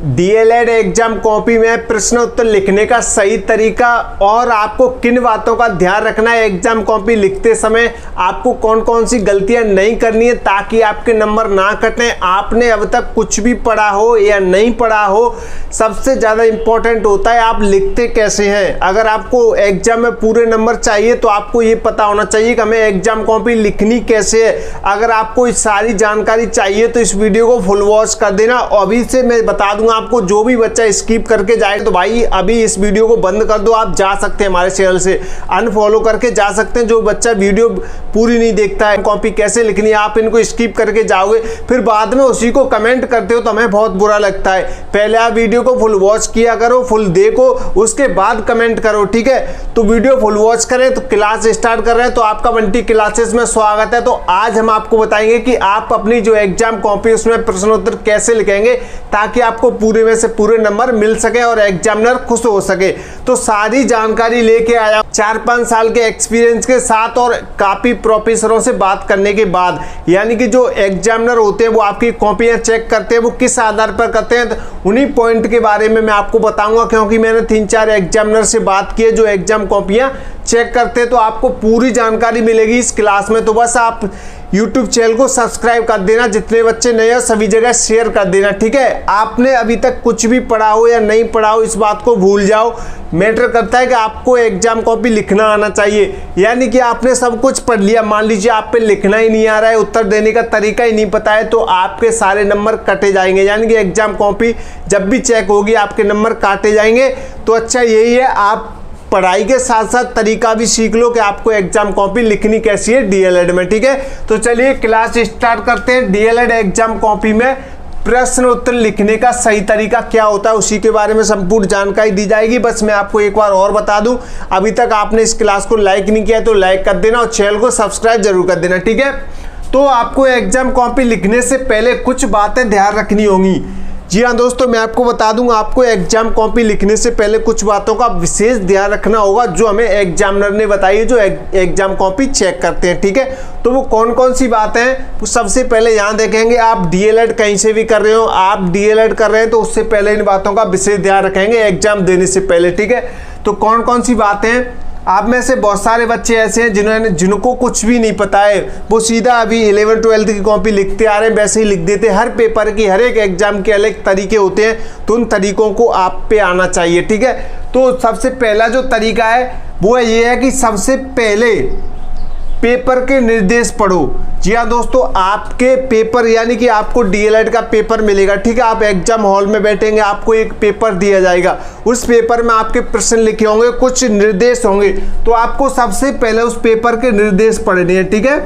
DElEd exam copy में प्रश्न उत्तर लिखने का सही तरीका और आपको किन बातों का ध्यान रखना है एग्जाम कॉपी लिखते समय, आपको कौन कौन सी गलतियां नहीं करनी है ताकि आपके नंबर ना कटें। आपने अब तक कुछ भी पढ़ा हो या नहीं पढ़ा हो, सबसे ज़्यादा इंपॉर्टेंट होता है आप लिखते कैसे हैं। अगर आपको एग्जाम में पूरे नंबर चाहिए तो आपको ये पता होना चाहिए कि हमें एग्जाम कॉपी लिखनी कैसे है। अगर आपको इस सारी जानकारी चाहिए तो इस वीडियो को फुल वॉच कर देना। अभी से मैं बता दूंगा आपको, जो भी बच्चा स्किप करके जाए तो भाई अभी इस वीडियो को बंद कर दो। आप जा सकते हैं हमारे चैनल से अनफॉलो करके जा सकते हैं। जो बच्चा वीडियो पूरी नहीं देखता है कॉपी कैसे लिखनी है, आप इनको स्किप करके जाओगे फिर बाद में उसी को कमेंट करते हो तो हमें बहुत बुरा लगता है। पहले आप वीडियो को फुल वॉच किया करो, फुल देखो, उसके बाद कमेंट करो, ठीक है। तो वीडियो फुल वॉच करें। तो क्लास स्टार्ट कर रहे हैं, तो आपका बंटी क्लासेस में स्वागत है। तो आज हम आपको बताएंगे कि आप अपनी जो एग्जाम कॉपी उसमें प्रश्नोत्तर कैसे लिखेंगे ताकि आपको पूरे में से पूरे नंबर मिल सके और एग्जामिनर खुश हो सके। तो सारी जानकारी लेके आया 4-5 साल के एक्सपीरियंस के साथ और काफी प्रोफेसरों से बात करने के बाद, यानी कि जो एग्जामिनर होते हैं वो आपकी कॉपियां चेक करते हैं, वो किस आधार पर करते हैं, तो उन्हीं पॉइंट के बारे में मैं आपको बताऊंगा। क्योंकि मैंने 3-4 एग्जामिनर से बात की है जो एग्जाम कॉपियां चेक करते हैं, तो आपको पूरी जानकारी मिलेगी इस क्लास में। तो बस आप YouTube चैनल को सब्सक्राइब कर देना, जितने बच्चे नए हो सभी जगह शेयर कर देना, ठीक है। आपने अभी तक कुछ भी पढ़ा हो या नहीं पढ़ा हो इस बात को भूल जाओ। मैटर करता है कि आपको एग्जाम कॉपी लिखना आना चाहिए। यानी कि आपने सब कुछ पढ़ लिया, मान लीजिए आप पे लिखना ही नहीं आ रहा है, उत्तर देने का तरीका ही नहीं पता है, तो आपके सारे नंबर कटे जाएंगे। यानी कि एग्जाम कॉपी जब भी चेक होगी आपके नंबर काटे जाएंगे। तो अच्छा यही है, आप पढ़ाई के साथ साथ तरीका भी सीख लो कि आपको एग्जाम कॉपी लिखनी कैसी है डीएलएड में, ठीक है। तो चलिए क्लास स्टार्ट करते हैं। डीएलएड एग्जाम कॉपी में प्रश्न उत्तर लिखने का सही तरीका क्या होता है उसी के बारे में संपूर्ण जानकारी दी जाएगी। बस मैं आपको एक बार और बता दूं, अभी तक आपने इस क्लास को लाइक नहीं किया तो लाइक कर देना और चैनल को सब्सक्राइब जरूर कर देना, ठीक है। तो आपको एग्जाम कॉपी लिखने से पहले कुछ बातें ध्यान रखनी होंगी। जी हाँ दोस्तों, मैं आपको बता दूंगा, आपको एग्जाम कॉपी लिखने से पहले कुछ बातों का विशेष ध्यान रखना होगा जो हमें एग्जामिनर ने बताई है जो एग्जाम कॉपी चेक करते हैं, ठीक है। तो वो कौन कौन सी बातें हैं, तो सबसे पहले यहाँ देखेंगे आप डीएलएड कहीं से भी कर रहे हो, आप डीएलएड कर रहे हैं तो उससे पहले इन बातों का विशेष ध्यान रखेंगे एग्जाम देने से पहले, ठीक है। तो कौन कौन सी बातें हैं, आप में से बहुत सारे बच्चे ऐसे हैं जिनको कुछ भी नहीं पता है, वो सीधा अभी 11-12 की कॉपी लिखते आ रहे हैं, वैसे ही लिख देते हैं। हर पेपर की हर एक एग्जाम के अलग तरीके होते हैं, तो उन तरीकों को आप पे आना चाहिए, ठीक है। तो सबसे पहला जो तरीका है वो ये है कि सबसे पहले पेपर के निर्देश पढ़ो। जी हाँ दोस्तों, आपके पेपर यानी कि आपको डीएलएड का पेपर मिलेगा, ठीक है। आप एग्जाम हॉल में बैठेंगे, आपको एक पेपर दिया जाएगा, उस पेपर में आपके प्रश्न लिखे होंगे, कुछ निर्देश होंगे, तो आपको सबसे पहले उस पेपर के निर्देश पढ़ने हैं, ठीक है।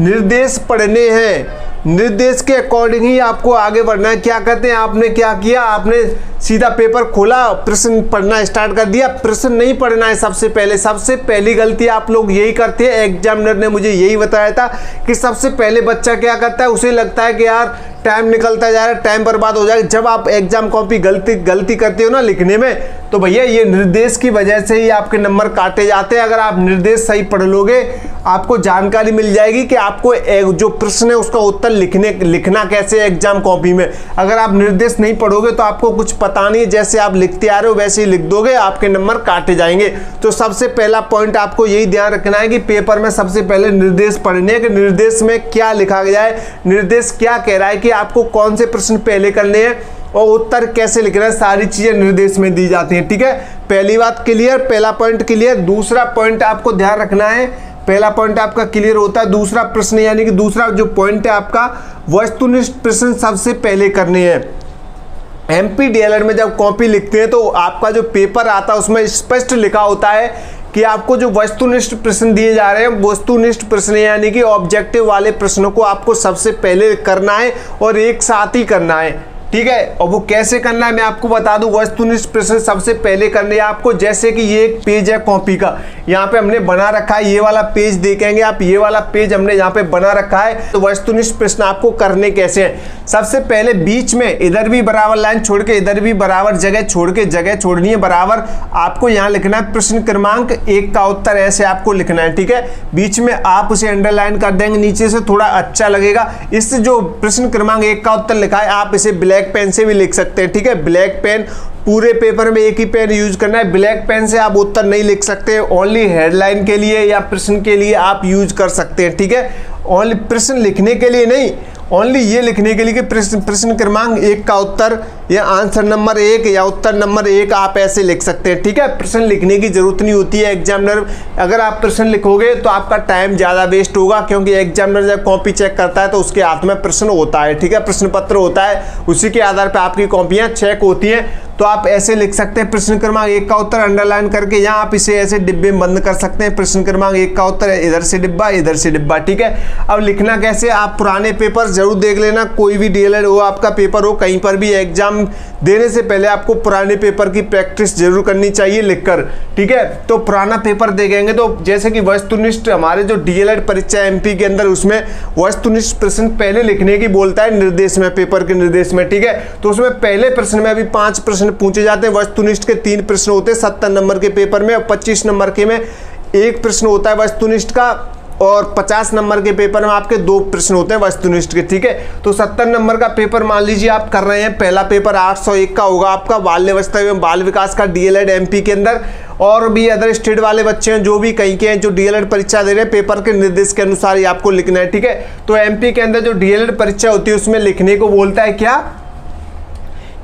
निर्देश पढ़ने हैं, निर्देश के अकॉर्डिंग ही आपको आगे बढ़ना है। क्या कहते हैं, आपने क्या किया, आपने सीधा पेपर खोला, प्रश्न पढ़ना स्टार्ट कर दिया। प्रश्न नहीं पढ़ना है सबसे पहली गलती आप लोग यही करते हैं। एग्जामिनर ने मुझे यही बताया था कि सबसे पहले बच्चा क्या करता है, उसे लगता है कि यार टाइम निकलता जा रहा है, टाइम बर्बाद हो जाएगा। जब आप एग्जाम कॉपी गलती करते हो ना लिखने में, तो भैया ये निर्देश की वजह से ही आपके नंबर काटे जाते हैं। अगर आप निर्देश सही पढ़ लोगे, आपको जानकारी मिल जाएगी कि आपको जो प्रश्न है उसका उत्तर लिखना कैसे है एग्जाम कॉपी में। अगर आप निर्देश नहीं पढ़ोगे तो आपको कुछ पता नहीं, जैसे आप लिखते आ रहे हो वैसे ही लिख दोगे, आपके नंबर काटे जाएंगे। तो सबसे पहला पॉइंट आपको यही ध्यान रखना है कि पेपर में सबसे पहले निर्देश पढ़ने हैं कि निर्देश में क्या लिखा गया है, निर्देश क्या कह रहा है कि आपको कौन से प्रश्न पहले करने हैं और उत्तर कैसे लिखना है, सारी चीजें निर्देश में दी जाती हैं, ठीक है। पहली बात क्लियर, पहला पॉइंट क्लियर। दूसरा पॉइंट आपको ध्यान रखना है, पहला पॉइंट आपका क्लियर होता है, दूसरा प्रश्न यानी कि दूसरा जो पॉइंट है आपका वस्तुनिष्ठ प्रश्न सबसे पहले करने हैं। एमपी डीएलएड में जब कॉपी लिखते हैं तो आपका जो पेपर आता है उसमें स्पष्ट लिखा होता है कि आपको जो वस्तुनिष्ठ प्रश्न दिए जा रहे हैं, वस्तुनिष्ठ प्रश्न यानी कि ऑब्जेक्टिव वाले प्रश्नों को आपको सबसे पहले करना है और एक साथ ही करना है, ठीक है। और वो कैसे करना है मैं आपको बता दूं। वस्तुनिष्ठ प्रश्न सबसे पहले करने हैं आपको, जैसे कि ये एक पेज है कॉपी का, यहाँ पे हमने बना रखा है, ये वाला पेज देखेंगे आप, ये वाला पेज हमने यहाँ पे बना रखा है। तो वस्तुनिष्ठ प्रश्न आपको करने कैसे हैं, सबसे पहले बीच में इधर भी बराबर लाइन छोड़ के इधर भी बराबर जगह छोड़ के, जगह छोड़नी है बराबर, आपको यहाँ लिखना है प्रश्न क्रमांक 1 का उत्तर, ऐसे आपको लिखना है, ठीक है। बीच में आप उसे अंडरलाइन कर देंगे, नीचे से थोड़ा अच्छा लगेगा। इस जो प्रश्न क्रमांक 1 का उत्तर लिखा है आप इसे ब्लैक ब्लैक पेन से भी लिख सकते हैं, ठीक है। ब्लैक पेन, पूरे पेपर में एक ही पेन यूज करना है। ब्लैक पेन से आप उत्तर नहीं लिख सकते, ओनली हेडलाइन के लिए या प्रश्न के लिए आप यूज कर सकते हैं, ठीक है। ओनली प्रश्न लिखने के लिए नहीं, ओनली ये लिखने के लिए कि प्रश्न क्रमांक 1 का उत्तर या आंसर नंबर 1 या उत्तर नंबर 1 आप ऐसे लिख सकते हैं, ठीक है। प्रश्न लिखने की जरूरत नहीं होती है। एग्जामिनर अगर आप प्रश्न लिखोगे तो आपका टाइम ज़्यादा वेस्ट होगा, क्योंकि एग्जामिनर जब कॉपी चेक करता है तो उसके हाथ में प्रश्न होता है, ठीक है, प्रश्न पत्र होता है, उसी के आधार पर आपकी कॉपियाँ चेक होती हैं। तो आप ऐसे लिख सकते हैं प्रश्न क्रमांक 1 का उत्तर अंडरलाइन करके, यहाँ आप इसे ऐसे डिब्बे में बंद कर सकते हैं। प्रश्न क्रमांक 1 का उत्तर इधर से डिब्बा, इधर से डिब्बा, ठीक है। अब लिखना कैसे, आप पुराने पेपर जरूर देख लेना, कोई भी डीएलएड हो आपका पेपर हो, कहीं पर भी एग्जाम देने से पहले आपको पुराने पेपर की प्रैक्टिस जरूर करनी चाहिए लिखकर, ठीक है। तो पुराना पेपर देखेंगे तो जैसे कि वस्तुनिष्ठ हमारे जो डीएलएड परीक्षा एमपी के अंदर, उसमें वस्तुनिष्ठ प्रश्न पहले लिखने की बोलता है निर्देश में, पेपर के निर्देश में, ठीक है। तो उसमें पहले प्रश्न में अभी 5 प्रश्न पूछे जाते हैं। वस्तुनिष्ठ के 3 प्रश्न होते हैं 70 नंबर के पेपर में, और 25 नंबर के में 1 प्रश्न होता है वस्तुनिष्ठ का, और 50 नंबर के पेपर में आपके 2 प्रश्न होते हैं वस्तुनिष्ठ के, ठीक है। तो 70 नंबर का पेपर मान लीजिए आप कर रहे हैं, पहला पेपर 801 का होगा आपका, बाल्यावस्था एवं बाल विकास का डीएलएड एमपी के अंदर। और भी अदर स्टेट वाले बच्चे हैं जो भी कहीं के हैं जो डीएलएड परीक्षा दे रहे हैं, पेपर के निर्देश के अनुसार ही आपको लिखना है, ठीक है। तो एमपी के अंदर जो डीएलएड परीक्षा होती है उसमें लिखने को बोलता है क्या,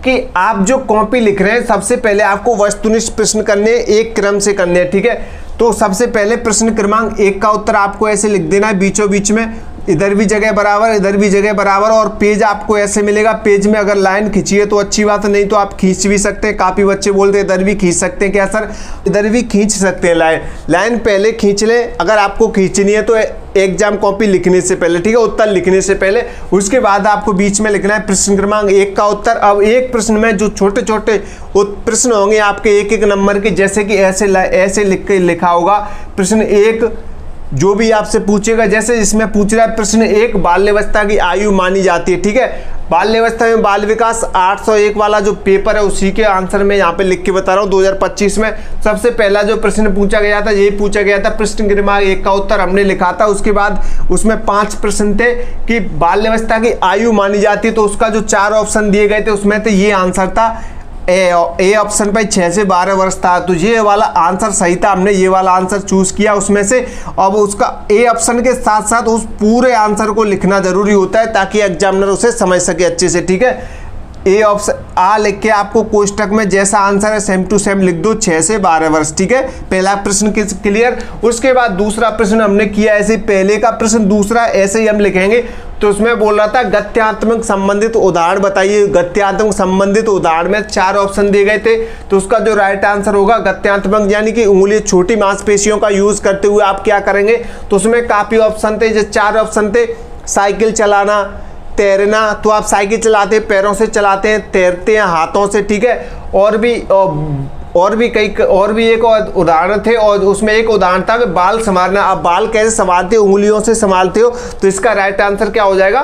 कि आप जो कॉपी लिख रहे हैं सबसे पहले आपको वस्तुनिष्ठ प्रश्न करने, एक क्रम से करने हैं, ठीक है। तो सबसे पहले प्रश्न क्रमांक 1 का उत्तर आपको ऐसे लिख देना है, बीचों बीच में, इधर भी जगह बराबर, इधर भी जगह बराबर, और पेज आपको ऐसे मिलेगा। पेज में अगर लाइन खींचिए तो अच्छी बात, नहीं तो आप खींच भी सकते हैं। काफी बच्चे बोलते हैं इधर भी खींच सकते हैं क्या सर, इधर भी खींच सकते हैं लाइन पहले खींच ले अगर आपको खींचनी है तो एग्जाम कॉपी लिखने से पहले, ठीक है, उत्तर लिखने से पहले। उसके बाद आपको बीच में लिखना है प्रश्न क्रमांक 1 का उत्तर। अब एक प्रश्न में जो छोटे छोटे प्रश्न होंगे आपके 1-1 नंबर के, जैसे कि ऐसे लिख के लिखा होगा प्रश्न 1, जो भी आपसे पूछेगा, जैसे इसमें पूछ रहा है प्रश्न 1, बाल्यावस्था की आयु मानी जाती है, ठीक है। बाल्यावस्था में बाल विकास 801 वाला जो पेपर है उसी के आंसर में यहाँ पे लिख के बता रहा हूँ। 2025 में सबसे पहला जो प्रश्न पूछा गया था यही पूछा गया था, प्रश्न क्रमांक 1 का उत्तर हमने लिखा था। उसके बाद उसमें 5 प्रश्न थे कि बाल्यावस्था की आयु मानी जाती है, तो उसका जो 4 ऑप्शन दिए गए थे उसमें तो ये आंसर था ए ऑप्शन पे 6 से 12 वर्ष था, तो ये वाला आंसर सही था, हमने ये वाला आंसर चूज किया उसमें से। अब उसका ए ऑप्शन के साथ साथ उस पूरे आंसर को लिखना जरूरी होता है ताकि एग्जामिनर उसे समझ सके अच्छे से, ठीक है। ए ऑप्शन आ लिख के आपको कोष्टक में जैसा आंसर है सेम टू सेम लिख दो, 6 से 12 वर्ष, ठीक है। पहला प्रश्न क्लियर। उसके बाद दूसरा प्रश्न हमने किया ऐसे, पहले का प्रश्न दूसरा ऐसे ही हम लिखेंगे। तो उसमें बोल रहा था गत्यात्मक संबंधित उदाहरण बताइए। गत्यात्मक संबंधित उदाहरण में 4 ऑप्शन दिए गए थे, तो उसका जो राइट आंसर होगा गत्यात्मक यानी कि उंगली छोटी मांसपेशियों का यूज करते हुए आप क्या करेंगे। तो उसमें काफी ऑप्शन थे, जो 4 ऑप्शन थे, साइकिल चलाना, तैरना, तो आप साइकिल चलाते हैं पैरों से चलाते हैं, तैरते हैं हाथों से, ठीक है। और भी एक और उदाहरण थे, और उसमें एक उदाहरण था कि बाल संवारना। आप बाल कैसे संवारते हो, उंगलियों से संभालते हो, तो इसका राइट आंसर क्या हो जाएगा,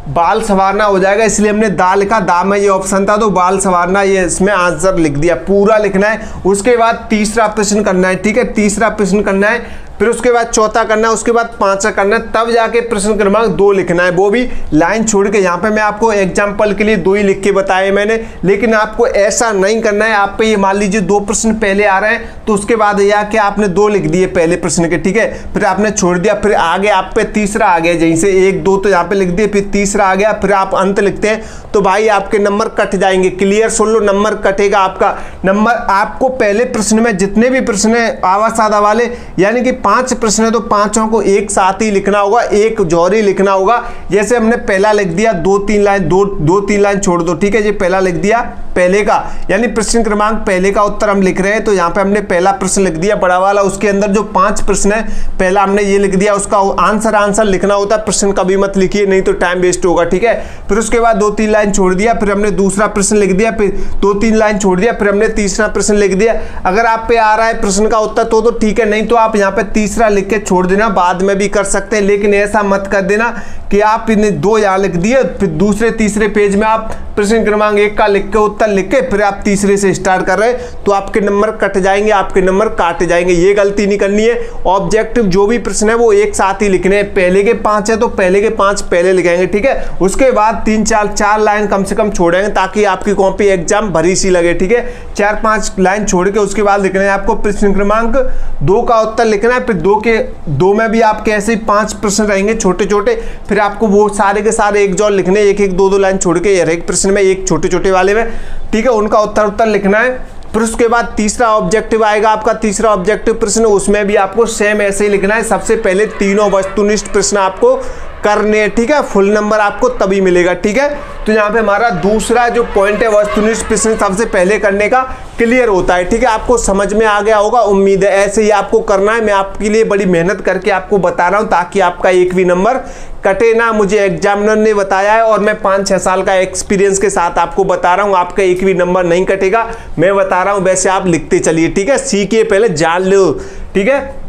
बाल संवारना हो जाएगा। इसलिए हमने दा लिखा, दा में ये ऑप्शन था तो बाल संवारना, ये इसमें आंसर लिख दिया, पूरा लिखना है। उसके बाद तीसरा प्रश्न करना है, ठीक है, तीसरा प्रश्न करना है, फिर उसके बाद चौथा करना है, उसके बाद पांचवा करना है, तब जाके प्रश्न क्रमांक 2 लिखना है, वो भी लाइन छोड़ के। यहाँ पे मैं आपको एग्जाम्पल के लिए 2 ही लिख के बताए मैंने, लेकिन आपको ऐसा नहीं करना है। आप पे ये मान लीजिए 2 प्रश्न पहले आ रहे हैं तो उसके बाद यह कि आपने 2 लिख दिए पहले प्रश्न के, ठीक है, फिर आपने छोड़ दिया, फिर आगे आप पे तीसरा आ गया, जैसे 1 2 तो यहाँ पे लिख दिए, फिर तीसरा आ गया, फिर आप अंत लिखते हैं, तो भाई आपके नंबर कट जाएंगे। क्लियर सुन लो, नंबर कटेगा आपका। नंबर आपको पहले प्रश्न में जितने भी प्रश्न है आवा सादा वाले, यानी कि 5 प्रश्न है तो 5 को एक साथ ही लिखना होगा, एक जोड़ी लिखना होगा। जैसे हमने पहला लिख दिया, 2-3 लाइन, 2-3 लाइन छोड़ दो, ठीक है। ये पहला लिख दिया पहले का, यानी प्रश्न क्रमांक पहले का उत्तर हम लिख रहे हैं, तो यहाँ पे हमने पहला प्रश्न लिख दिया बड़ा वाला। उसके अंदर जो 5 प्रश्न है पहला हमने ये लिख दिया, उसका आंसर लिखना होता है, प्रश्न कभी मत लिखिए नहीं तो टाइम वेस्ट होगा, ठीक है। फिर उसके बाद 2-3 लाइन छोड़ दिया, फिर हमने दूसरा प्रश्न लिख दिया, फिर 2-3 लाइन छोड़ दिया, फिर हमने तीसरा प्रश्न लिख दिया। अगर आप पे आ रहा है प्रश्न का उत्तर तो ठीक है, नहीं तो आप यहाँ पे तीसरा लिख के छोड़ देना, बाद में भी कर सकते हैं, लेकिन ऐसा मत कर देना कि आप इन्हें 2 यहाँ लिख दिए, फिर दूसरे तीसरे पेज में आप प्रश्न क्रमांक 1 का लिख के उत्तर उत्तर लिख के फिर आप तीसरे से स्टार्ट कर रहे हैं तो आपके नंबर कट जाएंगे, आपके नंबर काटे जाएंगे। ये गलती नहीं करनी है। ऑब्जेक्टिव जो भी प्रश्न है वो एक साथ ही लिखने हैं। पहले के 5 है तो पहले के 5 पहले लिखेंगे, ठीक है। उसके बाद 3-4 लाइन कम से कम छोड़ेंगे ताकि आपकी कॉपी एग्जाम भरी सी लगे, ठीक है। 4-5 लाइन छोड़ के उसके बाद लिखना है आपको प्रश्न क्रमांक 2 का उत्तर लिखना है। फिर 2 में भी आपके ऐसे ही 5 प्रश्न रहेंगे छोटे छोटे, फिर आपको वो सारे के सारे एक जोड़ लिखने, एक 2 लाइन छोड़ के हर एक प्रश्न में, एक छोटे छोटे वाले में, ठीक है, उनका उत्तर लिखना है। फिर उसके बाद तीसरा ऑब्जेक्टिव आएगा आपका, तीसरा ऑब्जेक्टिव प्रश्न, उसमें भी आपको सेम ऐसे ही लिखना है। सबसे पहले तीनों वस्तुनिष्ठ प्रश्न आपको करने हैं, ठीक है। फुल नंबर आपको तभी मिलेगा, ठीक है। तो यहाँ पे हमारा दूसरा जो पॉइंट है वस्तुनिष्ठ प्रश्न सबसे पहले करने का क्लियर होता है, ठीक है। आपको समझ में आ गया होगा, उम्मीद है। ऐसे ही आपको करना है। मैं आपके लिए बड़ी मेहनत करके आपको बता रहा हूँ ताकि आपका एक भी नंबर कटे ना। मुझे एग्जामिनर ने बताया है और मैं 5-6 साल का एक्सपीरियंस के साथ आपको बता रहा हूँ, आपका एक भी नंबर नहीं कटेगा। मैं बता रहा हूँ, वैसे आप लिखते चलिए, ठीक है। सीखिए, पहले जान लो, ठीक है।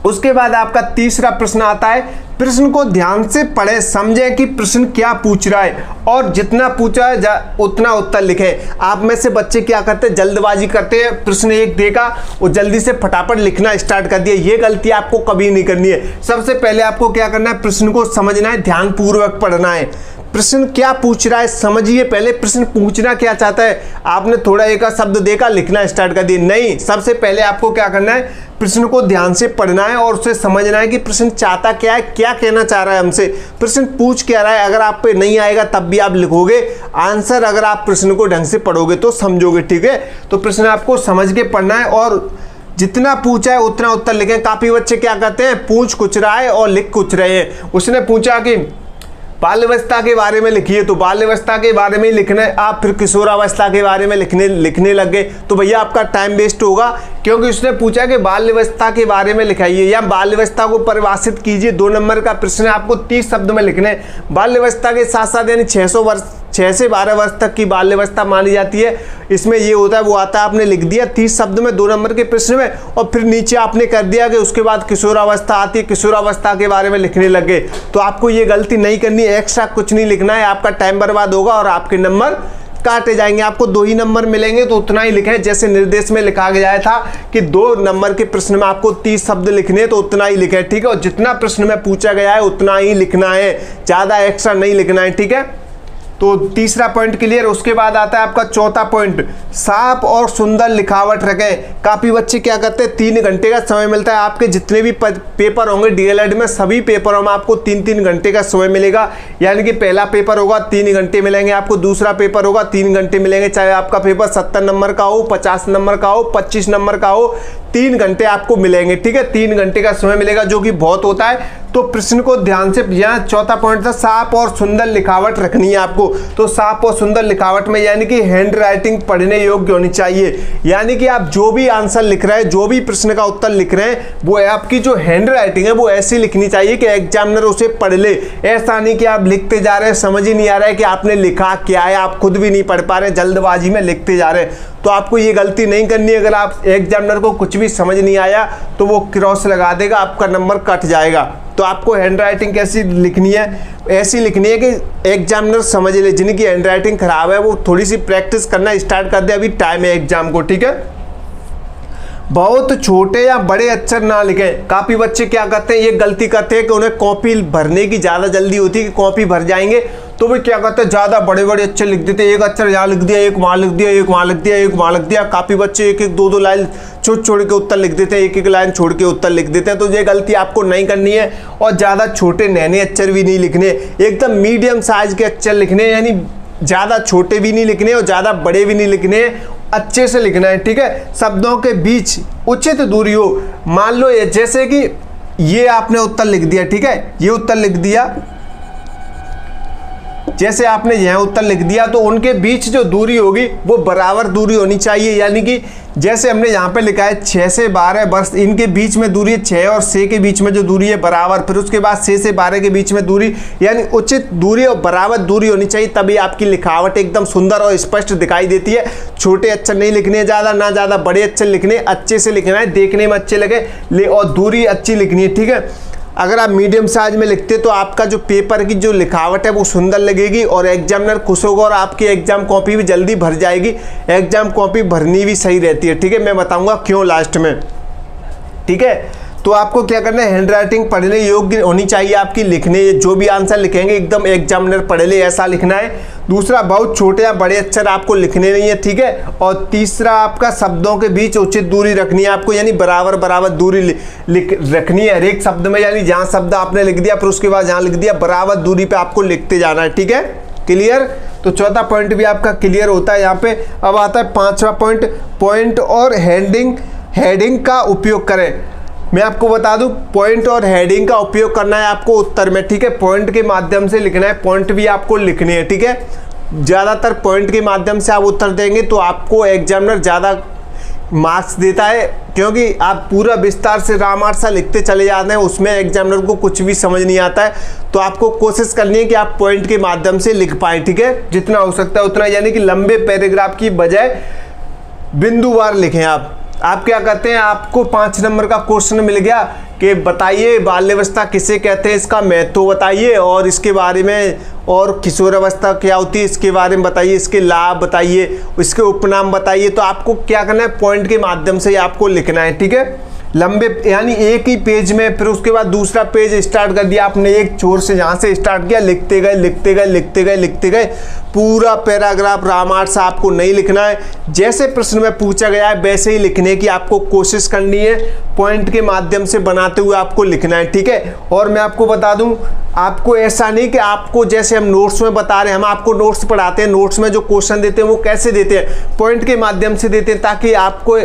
उसके बाद आपका तीसरा प्रश्न आता है, प्रश्न को ध्यान से पढ़ें, समझें कि प्रश्न क्या पूछ रहा है और जितना पूछा है उतना उत्तर लिखें। आप में से बच्चे क्या करते हैं, जल्दबाजी करते हैं, प्रश्न एक देखा और जल्दी से फटाफट लिखना स्टार्ट कर दिया। ये गलती आपको कभी नहीं करनी है। सबसे पहले आपको क्या करना है, प्रश्न को समझना है, ध्यानपूर्वक पढ़ना है। प्रश्न क्या पूछ रहा है समझिए पहले, प्रश्न पूछना क्या चाहता है। आपने थोड़ा एक शब्द देखा, लिखना स्टार्ट कर दिया, नहीं। सबसे पहले आपको क्या करना है, प्रश्न को ध्यान से पढ़ना है और उसे समझना है कि प्रश्न चाहता क्या है, क्या कहना चाह रहा है हमसे, प्रश्न पूछ क्या रहा है। अगर आप पे नहीं आएगा तब भी आप लिखोगे आंसर, अगर आप प्रश्न को ढंग से पढ़ोगे तो समझोगे, ठीक है। तो प्रश्न आपको समझ के पढ़ना है और जितना पूछा है उतना उत्तर लिखें। काफी बच्चे क्या करते हैं, पूछ कुछ रहा है और लिख कुछ रहे हैं। उसने पूछा कि बाल्यावस्था के बारे में लिखिए, तो बाल्यावस्था के बारे में लिखना है। आप फिर किशोरावस्था के बारे में लिखने लग गए तो भैया आपका टाइम वेस्ट होगा, क्योंकि उसने पूछा कि बाल्यावस्था के बारे में लिखाइए या बाल्यावस्था को परिभाषित कीजिए। 2 नंबर का प्रश्न है, आपको 30 शब्द में लिखने हैं। बाल्यावस्था के साथ साथ यानी 6 से 12 वर्ष तक की बाल्यावस्था मानी जाती है। इसमें ये होता है, वो आता है, आपने लिख दिया 30 शब्द में 2 नंबर के प्रश्न में, और फिर नीचे आपने कर दिया कि उसके बाद किशोरावस्था आती है, किशोरावस्था के बारे में लिखने लग गए। तो आपको ये गलती नहीं करनी, एक्स्ट्रा कुछ नहीं लिखना है, आपका टाइम बर्बाद होगा और आपके नंबर काटे जाएंगे। आपको 2 ही नंबर मिलेंगे तो उतना ही लिखें, जैसे निर्देश में लिखा गया था कि 2 नंबर के प्रश्न में आपको 30 शब्द लिखने हैं तो उतना ही लिखें, ठीक है। और जितना प्रश्न में पूछा गया है उतना ही लिखना है, ज्यादा एक्स्ट्रा नहीं लिखना है, ठीक है। तो तीसरा पॉइंट क्लियर। उसके बाद आता है आपका चौथा पॉइंट, साफ और सुंदर लिखावट रखें। काफी बच्चे क्या करते हैं, 3 घंटे का समय मिलता है। आपके जितने भी पेपर होंगे डीएलएड में, सभी पेपरों में आपको 3-3 घंटे का समय मिलेगा। यानी कि पहला पेपर होगा 3 घंटे मिलेंगे आपको, दूसरा पेपर होगा 3 घंटे मिलेंगे। चाहे आपका पेपर 70 नंबर का हो, 50 नंबर का हो, 25 नंबर का हो, 3 घंटे आपको मिलेंगे, ठीक है। 3 घंटे का समय मिलेगा, जो कि बहुत होता है। तो प्रश्न को ध्यान से, यहाँ चौथा पॉइंट था, साफ और सुंदर लिखावट रखनी है आपको। तो साफ और सुंदर लिखावट में यानी कि हैंड राइटिंग पढ़ने योग्य होनी चाहिए। यानी कि आप जो भी आंसर लिख रहे हैं, जो भी प्रश्न का उत्तर लिख रहे हैं, वो आपकी जो हैंड राइटिंग है वो ऐसी लिखनी चाहिए कि एग्जामिनर उसे पढ़ ले। ऐसा नहीं कि आप लिखते जा रहे हैं, समझ ही नहीं आ रहा है कि आपने लिखा क्या है, आप खुद भी नहीं पढ़ पा रहे, जल्दबाजी में लिखते जा रहे हैं। तो आपको ये गलती नहीं करनी है। अगर आप एग्जामिनर को कुछ भी समझ नहीं आया तो वो क्रॉस लगा देगा, आपका नंबर कट जाएगा। तो आपको हैंड राइटिंग कैसी लिखनी है, ऐसी लिखनी है कि एग्जामिनर समझ ले। जिनकी हैंड राइटिंग खराब है वो थोड़ी सी प्रैक्टिस करना स्टार्ट कर दे, अभी टाइम है एग्जाम को, ठीक है। बहुत छोटे या बड़े अक्षर ना लिखें। काफी बच्चे क्या करते हैं, ये गलती करते हैं कि उन्हें कॉपी भरने की ज्यादा जल्दी होती है कि कॉपी भर जाएंगे, तो वे क्या करते हैं, ज्यादा बड़े बड़े अक्षर लिख देते हैं। एक अक्षर यहाँ लिख दिया, एक वहां लिख दिया, एक वहां लिख दिया, एक वहां लिख दिया। काफी बच्चे 1-1, 2-2 लाइन छोड़ के उत्तर लिख देते हैं, 1-1 लाइन छोड़ के उत्तर लिख देते हैं। तो ये गलती आपको नहीं करनी है। और ज्यादा छोटे नैने अक्षर भी नहीं लिखने, एकदम मीडियम साइज के अक्षर लिखने, यानी ज्यादा छोटे भी नहीं लिखने और ज्यादा बड़े भी नहीं लिखने, अच्छे से लिखना है, ठीक है। शब्दों के बीच उचित दूरी हो। मान लो ये, जैसे कि ये आपने उत्तर लिख दिया, ठीक है, ये उत्तर लिख दिया, जैसे आपने यह उत्तर लिख दिया, तो उनके बीच जो दूरी होगी वो बराबर दूरी होनी चाहिए। यानी कि जैसे हमने यहाँ पे लिखा है 6 से 12 वर्ष, इनके बीच में दूरी है 6 और 6 के बीच में जो दूरी है बराबर। फिर उसके बाद 6 से 12 के बीच में दूरी, यानी उचित दूरी और बराबर दूरी होनी चाहिए, तभी आपकी लिखावट एकदम सुंदर और स्पष्ट दिखाई देती है। छोटे अक्षर नहीं लिखने ज्यादा, ना ज्यादा बड़े अक्षर लिखने, अच्छे से लिखना है, देखने में अच्छे लगे, और दूरी अच्छी लिखनी है, ठीक है। अगर आप मीडियम साइज में लिखते तो आपका जो पेपर की जो लिखावट है वो सुंदर लगेगी और एग्जामिनर खुश होगा और आपकी एग्जाम कॉपी भी जल्दी भर जाएगी। एग्जाम कॉपी भरनी भी सही रहती है, ठीक है, मैं बताऊंगा क्यों लास्ट में, ठीक है। तो आपको क्या करना है, हैंड राइटिंग पढ़ने योग्य होनी चाहिए आपकी, लिखने जो भी आंसर लिखेंगे एकदम एग्जामिनर पढ़ ले ऐसा लिखना है। दूसरा, बहुत छोटे या बड़े अक्षर आपको लिखने नहीं है, ठीक है। और तीसरा, आपका शब्दों के बीच उचित दूरी रखनी है आपको, यानी बराबर बराबर दूरी रखनी है हर एक शब्द में, यानी जहाँ शब्द आपने लिख दिया फिर उसके बाद जहाँ लिख दिया बराबर दूरी पे आपको लिखते जाना है, ठीक है, क्लियर। तो चौथा पॉइंट भी आपका क्लियर होता है यहाँ पे। अब आता है पांचवा पॉइंट, पॉइंट और हेडिंग का उपयोग करें। मैं आपको बता दूं, पॉइंट और हेडिंग का उपयोग करना है आपको उत्तर में, ठीक है। पॉइंट के माध्यम से लिखना है, पॉइंट भी आपको लिखने हैं, ठीक है। ज़्यादातर पॉइंट के माध्यम से आप उत्तर देंगे तो आपको एग्जामिनर ज़्यादा मार्क्स देता है, क्योंकि आप पूरा विस्तार से रामायण सा लिखते चले जाते हैं, उसमें एग्जामिनर को कुछ भी समझ नहीं आता है। तो आपको कोशिश करनी है कि आप पॉइंट के माध्यम से लिख पाएँ, ठीक है, जितना हो सकता है उतना, यानी कि लंबे पैराग्राफ की बजाय बिंदुवार लिखें आप क्या करते हैं, आपको 5 नंबर का क्वेश्चन मिल गया कि बताइए बाल्यावस्था किसे कहते हैं, इसका महत्व बताइए और इसके बारे में, और किशोरावस्था क्या होती है इसके बारे में बताइए, इसके लाभ बताइए, इसके उपनाम बताइए। तो आपको क्या करना है, पॉइंट के माध्यम से आपको लिखना है, ठीक है, लंबे, यानी एक ही पेज में, फिर उसके बाद दूसरा पेज स्टार्ट कर दिया आपने, एक छोर से जहाँ से स्टार्ट किया लिखते गए लिखते गए लिखते गए लिखते गए, पूरा पैराग्राफ रामायण से आपको नहीं लिखना है। जैसे प्रश्न में पूछा गया है वैसे ही लिखने की आपको कोशिश करनी है, पॉइंट के माध्यम से बनाते हुए आपको लिखना है, ठीक है। और मैं आपको बता दूं, आपको ऐसा नहीं कि आपको जैसे हम नोट्स में बता रहे हैं, हम आपको नोट्स पढ़ाते हैं, नोट्स में जो क्वेश्चन देते हैं वो कैसे देते हैं, पॉइंट के माध्यम से देते हैं ताकि आपको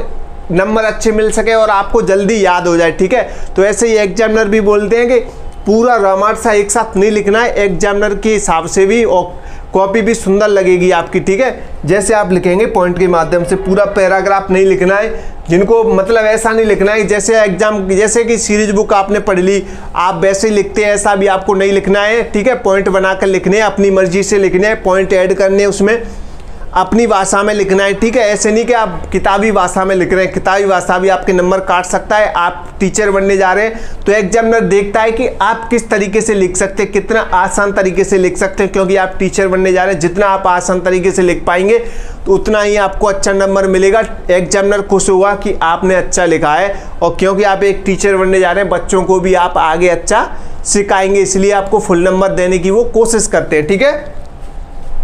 नंबर अच्छे मिल सके और आपको जल्दी याद हो जाए, ठीक है। तो ऐसे ही एग्जामिनर भी बोलते हैं कि पूरा रामायण सा एक साथ नहीं लिखना है, एग्जामिनर के हिसाब से भी, और कॉपी भी सुंदर लगेगी आपकी, ठीक है। जैसे आप लिखेंगे पॉइंट के माध्यम से, पूरा पैराग्राफ नहीं लिखना है, जिनको मतलब ऐसा नहीं लिखना है जैसे कि सीरीज बुक आपने पढ़ ली आप वैसे ही लिखते हैं, ऐसा भी आपको नहीं लिखना है, ठीक है। पॉइंट बनाकर लिखने हैं, अपनी मर्जी से लिखने हैं, पॉइंट ऐड करने हैं उसमें, अपनी भाषा में लिखना है, ठीक है। ऐसे नहीं कि आप किताबी भाषा में लिख रहे हैं, किताबी भाषा भी आपके नंबर काट सकता है। आप टीचर बनने जा रहे हैं तो एग्जामिनर देखता है कि आप किस तरीके से लिख सकते हैं, कितना आसान तरीके से लिख सकते हैं, क्योंकि आप टीचर बनने जा रहे हैं। जितना आप आसान तरीके से लिख पाएंगे तो उतना ही आपको अच्छा नंबर मिलेगा, एग्जामिनर खुश होगा कि आपने अच्छा लिखा है, और क्योंकि आप एक टीचर बनने जा रहे हैं, बच्चों को भी आप आगे अच्छा सिखाएंगे, इसलिए आपको फुल नंबर देने की वो कोशिश करते हैं, ठीक है।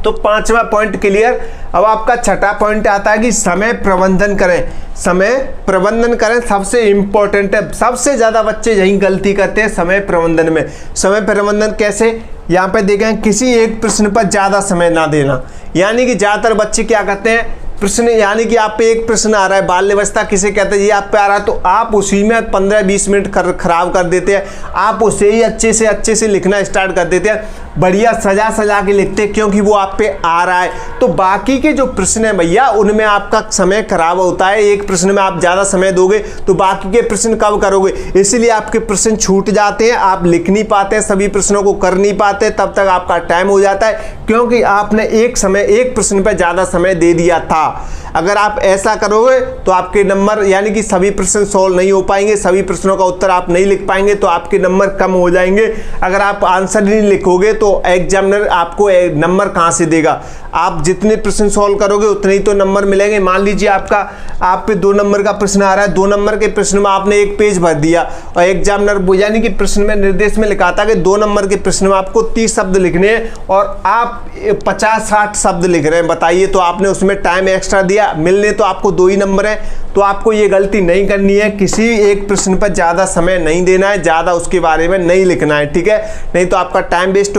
तो पांचवा पॉइंट क्लियर। अब आपका छठा पॉइंट आता है कि समय प्रबंधन करें। समय प्रबंधन करें सबसे इंपॉर्टेंट है, सबसे ज़्यादा बच्चे यही गलती करते हैं समय प्रबंधन में। समय प्रबंधन कैसे, यहाँ पे देखें, किसी एक प्रश्न पर ज़्यादा समय ना देना, यानी कि ज़्यादातर बच्चे क्या करते हैं, प्रश्न, यानी कि आप पे एक प्रश्न आ रहा है बाल्यावस्था किसे कहते हैं, ये आप पे आ रहा है, तो आप उसी में 15-20 मिनट खराब कर देते हैं, आप उसे ही अच्छे से लिखना स्टार्ट कर देते हैं, बढ़िया सजा के लिखते हैं, क्योंकि वो आप पे आ रहा है। तो बाकी के जो प्रश्न है भैया उनमें आपका समय खराब होता है, एक प्रश्न में आप ज़्यादा समय दोगे तो बाकी के प्रश्न कब करोगे, इसलिए आपके प्रश्न छूट जाते हैं, आप लिख नहीं पाते, सभी प्रश्नों को कर नहीं पाते, तब तक आपका टाइम हो जाता है, क्योंकि आपने एक प्रश्न पर ज़्यादा समय दे दिया था। अगर आप ऐसा करोगे तो आपके नंबर, यानी कि सभी प्रश्न सॉल्व नहीं हो पाएंगे, सभी प्रश्नों का उत्तर आप नहीं लिख पाएंगे, तो आपके नंबर कम हो जाएंगे। अगर आप आंसर नहीं लिखोगे तो एग्जामिनर आपको नंबर कहां से देगा, आप जितने प्रश्न सॉल्व करोगे उतने ही तो नंबर मिलेंगे। मान लीजिए आप पे 2 नंबर का प्रश्न आ रहा है, 2 नंबर के प्रश्न में आपने एक पेज भर दिया और एग्जामिनर, यानी कि प्रश्न में निर्देश में लिखा था कि 2 नंबर के प्रश्न में आपको 30 शब्द लिखने हैं और आप 50-60 शब्द लिख रहे हैं, बताइए, तो आपने उसमें टाइम एक्स्ट्रा दिया, मिलने तो आपको 2 ही नंबर है। तो आपको ये गलती नहीं करनी है, किसी एक प्रश्न पर ज़्यादा समय नहीं देना है, ज़्यादा उसके बारे में नहीं लिखना है, ठीक है, नहीं तो आपका टाइम वेस्ट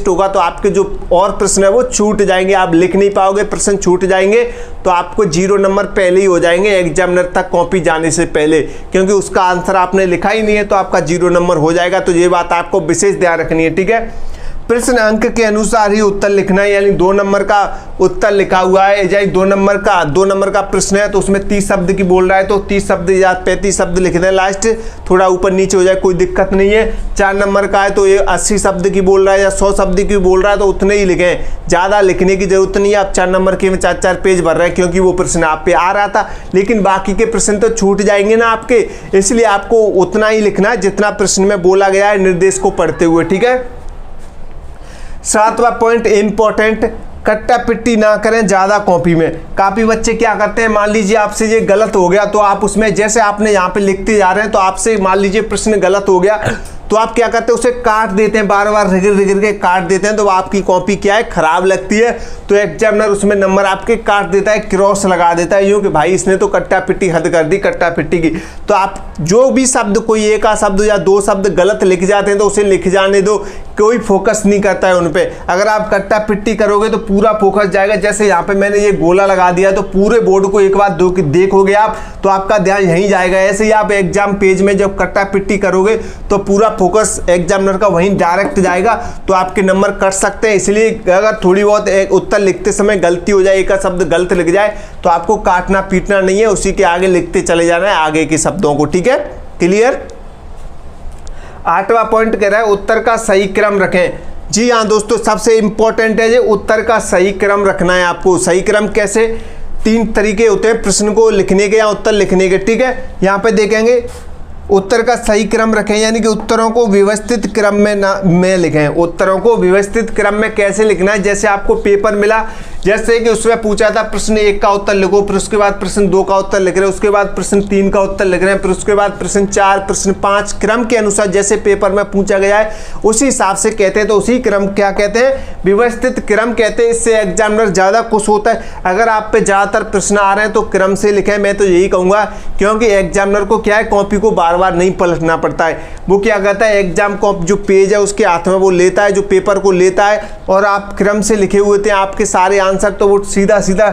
होगा, तो आपके जो और प्रश्न है वो छूट जाएंगे, आप लिख नहीं पाओगे, प्रश्न छूट जाएंगे, तो आपको 0 नंबर पहले ही हो जाएंगे एग्जामिनर तक कॉपी जाने से पहले, क्योंकि उसका आंसर आपने लिखा ही नहीं है, तो आपका 0 नंबर हो जाएगा। तो ये बात आपको विशेष ध्यान रखनी है, ठीक है। प्रश्न अंक के अनुसार ही उत्तर लिखना है, यानी 2 नंबर का उत्तर लिखा हुआ है, या 2 नंबर का प्रश्न है तो उसमें 30 शब्द की बोल रहा है तो 30 शब्द या 35 शब्द लिखना है, लास्ट थोड़ा ऊपर नीचे हो जाए कोई दिक्कत नहीं है। 4 नंबर का है तो ये 80 शब्द की बोल रहा है या 100 शब्द की बोल रहा है तो उतने ही लिखें, ज़्यादा लिखने की जरूरत नहीं है। आप 4 नंबर के में 4-4 पेज भर रहे हैं क्योंकि वो प्रश्न आप पे आ रहा था, लेकिन बाकी के प्रश्न तो छूट जाएंगे ना आपके, इसलिए आपको उतना ही लिखना है जितना प्रश्न में बोला गया है निर्देश को पढ़ते हुए, ठीक है। 7वां पॉइंट इंपॉर्टेंट, कट्टा पिट्टी ना करें ज़्यादा कॉपी में। काफ़ी बच्चे क्या करते हैं, मान लीजिए आपसे ये गलत हो गया तो आप उसमें जैसे आपने यहाँ पे लिखते जा रहे हैं तो आपसे मान लीजिए प्रश्न गलत हो गया तो आप क्या करते हैं उसे काट देते हैं, बार बार रिगिर के काट देते हैं, तो आपकी कॉपी क्या है खराब लगती है। तो एग्जामिनर उसमें नंबर आपके काट देता है, क्रॉस लगा देता है यूँ कि भाई इसने तो कट्टा पिट्टी हद कर दी कट्टा पिट्टी की। तो आप जो भी शब्द कोई एक आध शब्द या 2 शब्द गलत लिख जाते हैं तो उसे लिख जाने दो, कोई फोकस नहीं करता है उन पे। अगर आप कट्टा पिट्टी करोगे तो पूरा फोकस जाएगा। जैसे यहाँ पे मैंने ये गोला लगा दिया तो पूरे बोर्ड को एक बार देखोगे आप तो आपका ध्यान यहीं जाएगा। ऐसे ही आप एग्जाम पेज में जब कट्टा पिट्टी करोगे तो पूरा फोकस एग्जामिनर का वहीं डायरेक्ट जाएगा, तो आपके नंबर कट सकते हैं। इसलिए अगर थोड़ी बहुत एक उत्तर लिखते समय गलती हो जाए, एक शब्द गलत लिख जाए तो आपको काटना पीटना नहीं है, उसी के आगे लिखते चले जाना है आगे के शब्दों को, ठीक है, क्लियर। 8वां पॉइंट कह रहा है उत्तर का सही क्रम रखें। जी हाँ दोस्तों, सबसे इंपॉर्टेंट है ये उत्तर का सही क्रम रखना है आपको। सही क्रम कैसे, 3 तरीके होते हैं प्रश्न को लिखने के या उत्तर लिखने के, ठीक है। यहाँ पे देखेंगे उत्तर का सही क्रम रखें, यानी कि उत्तरों को व्यवस्थित क्रम में लिखें। उत्तरों को व्यवस्थित क्रम में कैसे लिखना है, जैसे आपको पेपर मिला, जैसे कि उसमें पूछा था प्रश्न 1 का उत्तर लिखो, फिर उसके बाद प्रश्न 2 का उत्तर लिख रहे हैं, उसके बाद प्रश्न 3 का उत्तर लिख रहे हैं, फिर उसके बाद प्रश्न 4, प्रश्न 5, क्रम के अनुसार जैसे पेपर में पूछा गया है उसी हिसाब से कहते हैं। तो उसी क्रम क्या कहते हैं, व्यवस्थित क्रम कहते हैं। इससे एग्जामिनर ज़्यादा खुश होता है। अगर आप पे ज़्यादातर प्रश्न आ रहे हैं तो क्रम से लिखें, मैं तो यही कहूँगा, क्योंकि एग्जामिनर को क्या है कॉपी को बार बार नहीं पलटना पड़ता है। वो क्या कहता है, एग्जाम कॉपी जो पेज है उसके हाथ में वो लेता है, जो पेपर को लेता है, और आप क्रम से लिखे हुए थे आपके सारे आंसर तो वो सीधा सीधा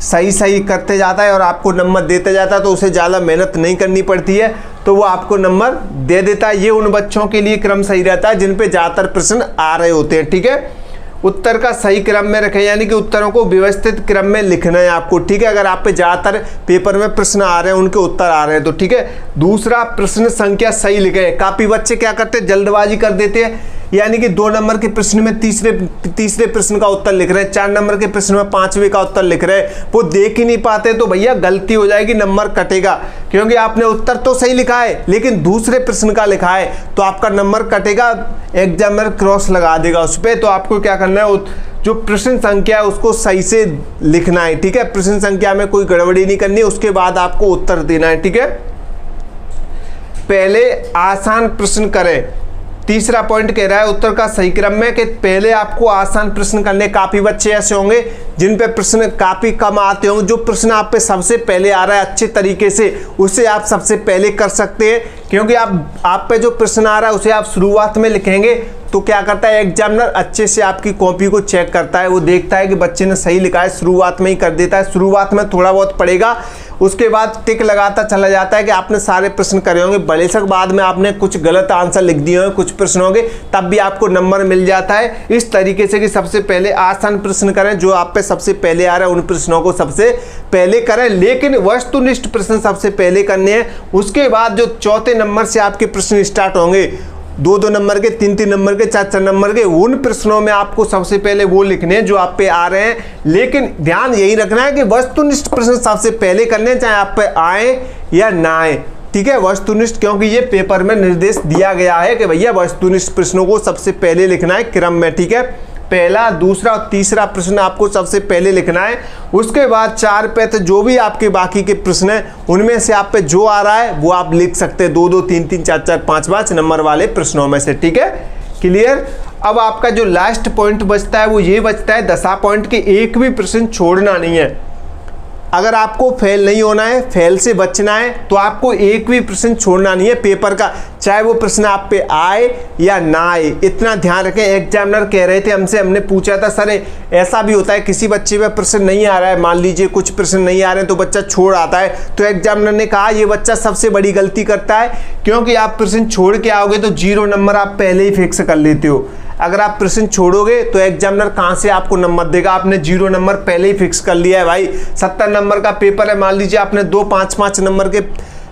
सही करते जाता है और आपको नंबर देते जाता है, तो उसे ज़्यादा मेहनत नहीं करनी पड़ती है, तो वो आपको नंबर दे देता है। ये उन बच्चों के लिए क्रम सही रहता है जिन पे ज़्यादातर प्रश्न आ रहे होते हैं, ठीक है। उत्तर का सही क्रम में रखें, यानी कि उत्तरों को व्यवस्थित क्रम में लिखना है आपको, ठीक है। अगर आप पे ज़्यादातर पेपर में प्रश्न आ रहे हैं, उनके उत्तर आ रहे हैं तो ठीक है। दूसरा, प्रश्न संख्या सही लिखें। काफ़ी बच्चे क्या करते हैं, जल्दबाजी कर देते हैं, यानी कि 2 नंबर के प्रश्न में तीसरे प्रश्न का उत्तर लिख रहे हैं, 4 नंबर के प्रश्न में 5वें का उत्तर लिख रहे हैं, वो देख ही नहीं पाते, तो भैया गलती हो जाएगी, नंबर कटेगा, क्योंकि आपने उत्तर तो सही लिखा है लेकिन दूसरे प्रश्न का लिखा है, तो आपका नंबर कटेगा, एग्जामिनर क्रॉस लगा देगा उस पर। तो आपको क्या करना है, जो प्रश्न संख्या है उसको सही से लिखना है, ठीक है। प्रश्न संख्या में कोई गड़बड़ी नहीं करनी, उसके बाद आपको उत्तर देना है, ठीक है। पहले आसान प्रश्न करें। तीसरा पॉइंट कह रहा है उत्तर का सही क्रम में कि पहले आपको आसान प्रश्न करने। काफ़ी बच्चे ऐसे होंगे जिन पे प्रश्न काफ़ी कम आते होंगे, जो प्रश्न आप पे सबसे पहले आ रहा है अच्छे तरीके से उसे आप सबसे पहले कर सकते हैं, क्योंकि आप पे जो प्रश्न आ रहा है उसे आप शुरुआत में लिखेंगे तो क्या करता है एग्जामिनर अच्छे से आपकी कॉपी को चेक करता है, वो देखता है कि बच्चे ने सही लिखा है, शुरुआत में ही कर देता है। शुरुआत में थोड़ा बहुत पढ़ेगा, उसके बाद टिक लगाता चला जाता है कि आपने सारे प्रश्न करे होंगे, भले से बाद में आपने कुछ गलत आंसर लिख दिए होंगे कुछ प्रश्न होंगे, तब भी आपको नंबर मिल जाता है। इस तरीके से कि सबसे पहले आसान प्रश्न करें, जो आप पे सबसे पहले आ रहा है उन प्रश्नों को सबसे पहले करें, लेकिन वस्तुनिष्ठ प्रश्न सबसे पहले करने हैं। उसके बाद जो चौथे नंबर से आपके प्रश्न स्टार्ट होंगे, 2-2 नंबर के, 3-3 नंबर के, 4-4 नंबर के, उन प्रश्नों में आपको सबसे पहले वो लिखने हैं जो आप पे आ रहे हैं। लेकिन ध्यान यही रखना है कि वस्तुनिष्ठ प्रश्न सबसे पहले करने, चाहे आप पे आए या ना आए, ठीक है। वस्तुनिष्ठ, क्योंकि ये पेपर में निर्देश दिया गया है कि भैया वस्तुनिष्ठ प्रश्नों को सबसे पहले लिखना है क्रम में, ठीक है। पहला, दूसरा और तीसरा प्रश्न आपको सबसे पहले लिखना है। उसके बाद 4 पे तो जो भी आपके बाकी के प्रश्न हैं उनमें से आप पे जो आ रहा है वो आप लिख सकते हैं, 2-2, 3-3, 4-4, 5-5 नंबर वाले प्रश्नों में से, ठीक है, क्लियर। अब आपका जो लास्ट पॉइंट बचता है वो ये बचता है 10 पॉइंट के, एक भी प्रश्न छोड़ना नहीं है। अगर आपको फेल नहीं होना है, फेल से बचना है, तो आपको एक भी प्रश्न छोड़ना नहीं है पेपर का, चाहे वो प्रश्न आप पे आए या ना आए, इतना ध्यान रखें। एग्जामिनर कह रहे थे हमने पूछा था सर ऐसा भी होता है किसी बच्चे पे प्रश्न नहीं आ रहा है, मान लीजिए कुछ प्रश्न नहीं आ रहे हैं तो बच्चा छोड़ आता है, तो एग्जामिनर ने कहा ये बच्चा सबसे बड़ी गलती करता है, क्योंकि आप प्रश्न छोड़ के आओगे तो 0 नंबर आप पहले ही फिक्स कर लेते हो। अगर आप प्रश्न छोड़ोगे तो एग्जामिनर कहां से आपको नंबर देगा। आपने 0 नंबर पहले ही फिक्स कर लिया है भाई। 70 नंबर का पेपर है, मान लीजिए आपने 2 5-5 नंबर के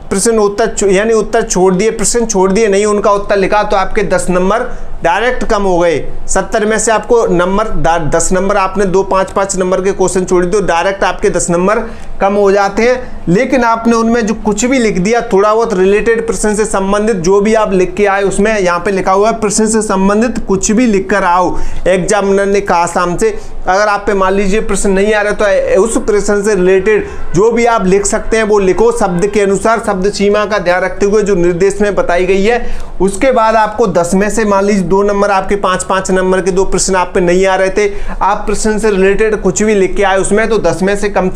प्रश्न उत्तर यानी उत्तर छोड़ दिए, प्रश्न छोड़ दिए, नहीं उनका उत्तर लिखा, तो आपके 10 नंबर डायरेक्ट कम हो गए। 70 में से आपको नंबर 10 नंबर, आपने 2 5-5 नंबर के क्वेश्चन छोड़ दिए, डायरेक्ट आपके 10 नंबर कम हो जाते हैं। लेकिन आपने उनमें जो कुछ भी लिख दिया, थोड़ा बहुत रिलेटेड प्रश्न से संबंधित जो भी आप लिख के आए, उसमें यहाँ पे लिखा हुआ है प्रश्न से संबंधित कुछ भी लिख कर आओ। एग्जामिनर ने कहा शाम से, अगर आप पे मान लीजिए प्रश्न नहीं आ रहे तो उस प्रश्न से रिलेटेड जो भी आप लिख सकते हैं वो लिखो, शब्द के अनुसार, शब्द सीमा का ध्यान रखते हुए जो निर्देश में बताई गई है। उसके बाद आपको 10 में से मान लीजिए 2 नंबर, आपके 5-5 नंबर के 2 प्रश्न आप पे नहीं आ रहे थे, आप प्रश्न से रिलेटेड कुछ भी लिख के आए उसमें, तो 10 में से कम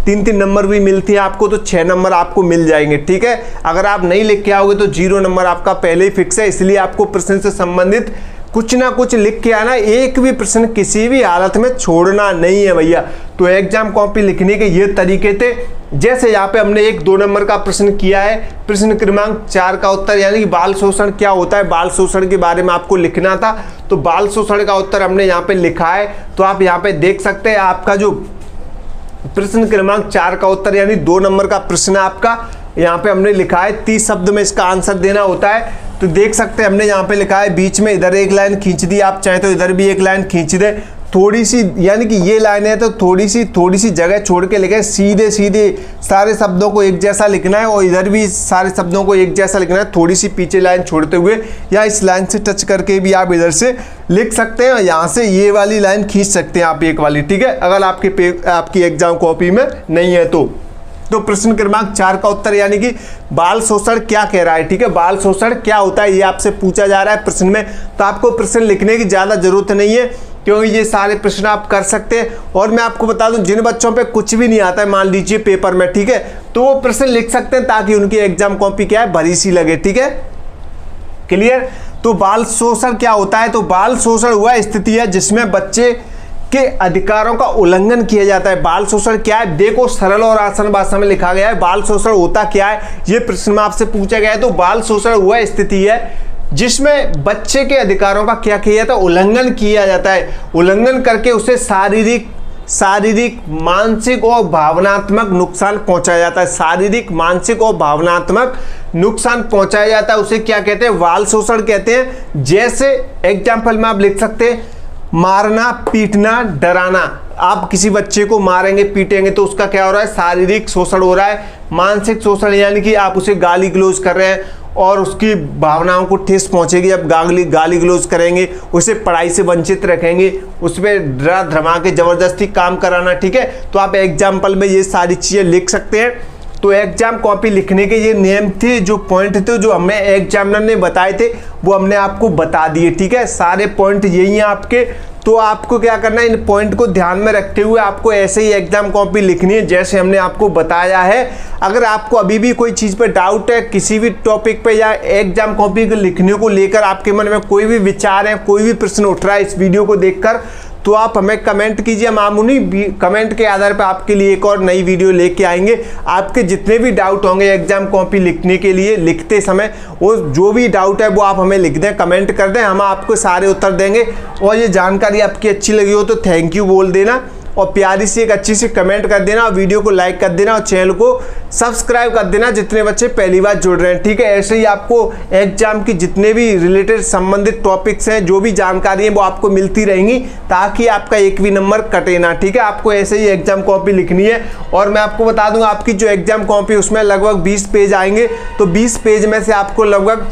3-3 नंबर भी मिलती है आपको, तो 6 नंबर आपको मिल जाएंगे। ठीक है, अगर आप नहीं लिख के आओगे तो 0 नंबर आपका पहले ही फिक्स है। इसलिए आपको प्रश्न से संबंधित कुछ ना कुछ लिख के आना, एक भी प्रश्न किसी भी हालत में छोड़ना नहीं है भैया। तो एग्जाम कॉपी लिखने के ये तरीके थे। जैसे यहाँ पे हमने 1-2 नंबर का प्रश्न किया है, प्रश्न क्रमांक 4 का उत्तर, यानी कि बाल शोषण क्या होता है, बाल शोषण के बारे में आपको लिखना था, तो बाल शोषण का उत्तर हमने यहाँ पे लिखा है। तो आप यहाँ पे देख सकते हैं आपका जो प्रश्न क्रमांक 4 का उत्तर यानी 2 नंबर का प्रश्न आपका यहाँ पे हमने लिखा है। 30 शब्द में इसका आंसर देना होता है। तो देख सकते हैं हमने यहाँ पे लिखा है, बीच में इधर एक लाइन खींच दी, आप चाहे तो इधर भी एक लाइन खींच दे, थोड़ी सी, यानी कि ये लाइन है तो थोड़ी सी जगह छोड़ के लिखें। सीधे सारे शब्दों को एक जैसा लिखना है और इधर भी सारे शब्दों को एक जैसा लिखना है, थोड़ी सी पीछे लाइन छोड़ते हुए, या इस लाइन से टच करके भी आप इधर से लिख सकते हैं। यहाँ से ये वाली लाइन खींच सकते हैं आप, एक वाली। ठीक है, अगर आपकी एग्जाम कॉपी में नहीं है तो प्रश्न क्रमांक 4 का उत्तर यानी कि बाल शोषण क्या कह रहा है। ठीक है, बाल शोषण क्या होता है ये आपसे पूछा जा रहा है प्रश्न में। तो आपको प्रश्न लिखने की ज़्यादा जरूरत नहीं है, क्योंकि ये सारे प्रश्न आप कर सकते हैं। और मैं आपको बता दूं, जिन बच्चों पे कुछ भी नहीं आता है मान लीजिए पेपर में, ठीक है, तो वो प्रश्न लिख सकते हैं ताकि उनकी एग्जाम कॉपी क्या है, भरी सी लगे। ठीक है, क्लियर। तो बाल शोषण क्या होता है, तो बाल शोषण वह स्थिति है जिसमें बच्चे के अधिकारों का उल्लंघन किया जाता है। बाल शोषण क्या है, देखो सरल और आसान भाषा में लिखा गया है। बाल शोषण होता क्या है, ये प्रश्न में आपसे पूछा गया है। तो बाल शोषण वह स्थिति है जिसमें बच्चे के अधिकारों का क्या किया जाता है, उल्लंघन किया जाता है। उल्लंघन करके उसे शारीरिक, मानसिक और भावनात्मक नुकसान पहुंचाया जाता है। शारीरिक, मानसिक और भावनात्मक नुकसान पहुंचाया जाता है, उसे क्या कहते हैं, बाल शोषण कहते हैं। जैसे एग्जाम्पल में आप लिख सकते हैं, मारना, पीटना, डराना। आप किसी बच्चे को मारेंगे, पीटेंगे तो उसका क्या हो रहा है, शारीरिक शोषण हो रहा है। मानसिक शोषण यानी कि आप उसे गाली गलौज कर रहे हैं और उसकी भावनाओं को ठेस पहुंचेगी। अब गाली गलौज करेंगे, उसे पढ़ाई से वंचित रखेंगे, उस पर डरा धमा के जबरदस्ती काम कराना। ठीक है, तो आप एग्जाम्पल में ये सारी चीज़ें लिख सकते हैं। तो एग्जाम कॉपी लिखने के ये नियम थे, जो पॉइंट थे, जो हमें एग्जामिनर ने बताए थे, वो हमने आपको बता दिए। ठीक है, सारे पॉइंट यही हैं आपके। तो आपको क्या करना है, इन पॉइंट को ध्यान में रखते हुए आपको ऐसे ही एग्जाम कॉपी लिखनी है जैसे हमने आपको बताया है। अगर आपको अभी भी कोई चीज़ पे डाउट है, किसी भी टॉपिक पे या एग्जाम कॉपी को लिखने को लेकर आपके मन में कोई भी विचार है, कोई भी प्रश्न उठ रहा है इस वीडियो को देखकर, तो आप हमें कमेंट कीजिए। हम उन्हीं कमेंट के आधार पर आपके लिए एक और नई वीडियो लेके आएंगे। आपके जितने भी डाउट होंगे एग्जाम कॉपी लिखने के लिए, लिखते समय, वो जो भी डाउट है वो आप हमें लिख दें, कमेंट कर दें, हम आपको सारे उत्तर देंगे। और ये जानकारी आपकी अच्छी लगी हो तो थैंक यू बोल देना, और प्यारी सी एक अच्छी सी कमेंट कर देना, और वीडियो को लाइक कर देना, और चैनल को सब्सक्राइब कर देना जितने बच्चे पहली बार जुड़ रहे हैं। ठीक है, ऐसे ही आपको एग्जाम की जितने भी रिलेटेड संबंधित टॉपिक्स हैं, जो भी जानकारी है वो आपको मिलती रहेंगी, ताकि आपका एक भी नंबर कटे ना। ठीक है, आपको ऐसे ही एग्जाम कॉपी लिखनी है। और मैं आपको बता दूंगा, आपकी जो एग्जाम कॉपी उसमें लगभग 20 पेज आएंगे। तो 20 पेज में से आपको लगभग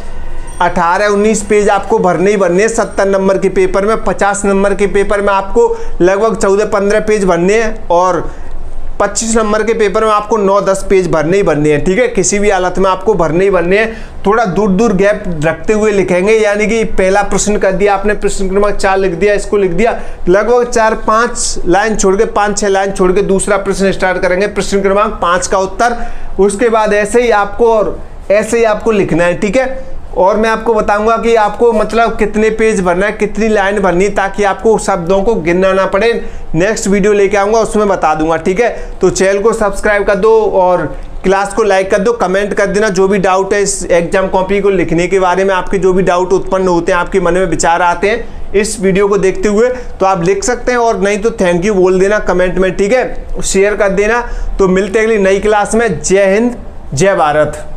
18-19 पेज आपको भरने ही भरने हैं। 70 नंबर के पेपर में, 50 नंबर के पेपर में आपको लगभग 14-15 पेज भरने हैं, और 25 नंबर के पेपर में आपको 9-10 पेज भरने ही भरने हैं। ठीक है, किसी भी हालत में आपको भरने ही भरने हैं। थोड़ा दूर गैप रखते हुए लिखेंगे, यानी कि पहला प्रश्न कर दिया आपने, प्रश्न क्रमांक 4 लिख दिया, इसको लिख दिया, लगभग 4-5 लाइन छोड़ के, 5-6 लाइन छोड़ के दूसरा प्रश्न स्टार्ट करेंगे, प्रश्न क्रमांक 5 का उत्तर। उसके बाद ऐसे ही आपको लिखना है। ठीक है, और मैं आपको बताऊंगा कि आपको मतलब कितने पेज भरना है, कितनी लाइन भरनी है, ताकि आपको शब्दों को गिनना ना पड़े। नेक्स्ट वीडियो लेके आऊंगा, उसमें बता दूंगा। ठीक है, तो चैनल को सब्सक्राइब कर दो और क्लास को लाइक कर दो, कमेंट कर देना जो भी डाउट है इस एग्जाम कॉपी को लिखने के बारे में, आपके जो भी डाउट उत्पन्न होते हैं, आपके मन में विचार आते हैं, इस वीडियो को देखते हुए, तो आप लिख सकते हैं, और नहीं तो थैंक यू बोल देना कमेंट में, ठीक है, शेयर कर देना। तो मिलते हैं अगली नई क्लास में। जय हिंद, जय भारत।